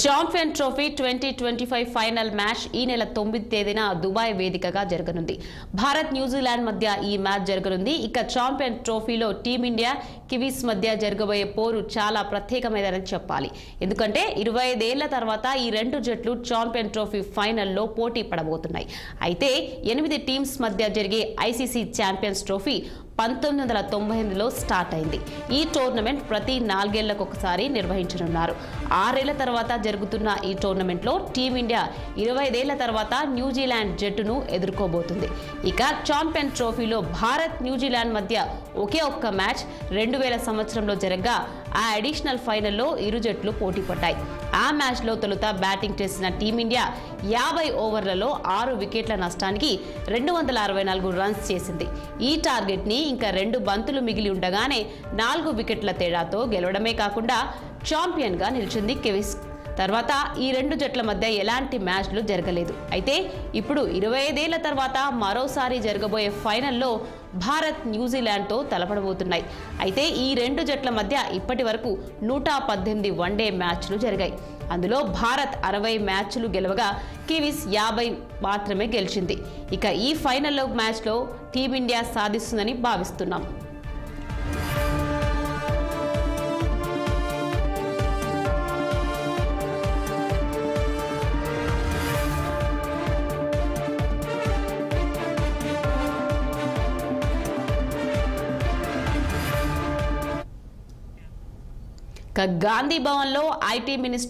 Champion trophy 2025 final match ఈ నెల 9వ తేదీన దుబాయ్ వేదికగా జరగనుంది. భారత్ న్యూజిలాండ్ మధ్య ఈ మ్యాచ్ జరగనుంది. ఛాంపియన్ ట్రోఫీలో టీమిండియా కివీస్ మధ్య జరగబోయే పోరు చాలా ప్రత్యేకమైనదని చెప్పాలి. ఎందుకంటే 25 ఏళ్ల తర్వాత ఈ రెండు జట్లు ఛాంపియన్ ట్రోఫీ ఫైనల్లో పోటీ పడబోతున్నాయి. అయితే 8 టీమ్స్ మధ్య జరిగే ఐసీసీ ఛాంపియన్స్ ట్రోఫీ 1998లో స్టార్ట్ అయింది. ఈ టోర్నమెంట్ ప్రతి 4 ఏళ్లకు ఒకసారి నిర్వహించనున్నారు. 6 ఏళ్ల తర్వాత జరుగుతున్న ఈ టోర్నమెంట్లో టీమిండియా 25 ఏళ్ల తర్వాత న్యూజిలాండ్ జట్టును ఎదుర్కోబోతుంది. ఛాంపియన్ ట్రోఫీలో భారత్ న్యూజిలాండ్ మధ్య ఒకే ఒక్క మ్యాచ్ 2000 సంవత్సరంలో జరగగా ఆ అడిషనల్ ఫైనల్లో ఇరు జట్లు పోటీ పడ్డాయి. ఆ మ్యాచ్లో తొలుత బ్యాటింగ్ చేసిన టీమిండియా 50 ఓవర్లలో 6 వికెట్ల నష్టానికి 264 రన్స్ చేసింది. ఈ టార్గెట్ ని ఇంకా 2 బంతులు మిగిలి ఉండగానే 4 వికెట్ల తేడాతో గెలవడమే కాకుండా ఛాంపియన్ గా నిలిచింది కివీస్. తర్వాత ఈ రెండు జట్ల మధ్య ఎలాంటి మ్యాచ్లు జరగలేదు. అయితే ఇప్పుడు 25 ఏళ్ల తర్వాత మరోసారి జరగబోయే ఫైనల్లో భారత్ న్యూజిలాండ్తో తలపడబోతున్నాయి. అయితే ఈ రెండు జట్ల మధ్య ఇప్పటి వరకు 118 వన్డే మ్యాచ్లు జరిగాయి. అందులో భారత్ 60 మ్యాచ్లు గెలవగా కివీస్ 50 మాత్రమే గెలిచింది. ఈ ఫైనల్లో మ్యాచ్లో టీమిండియా సాధిస్తుందని భావిస్తున్నాం. గాంధీ భవన్లో ఐటీ మినిస్టర్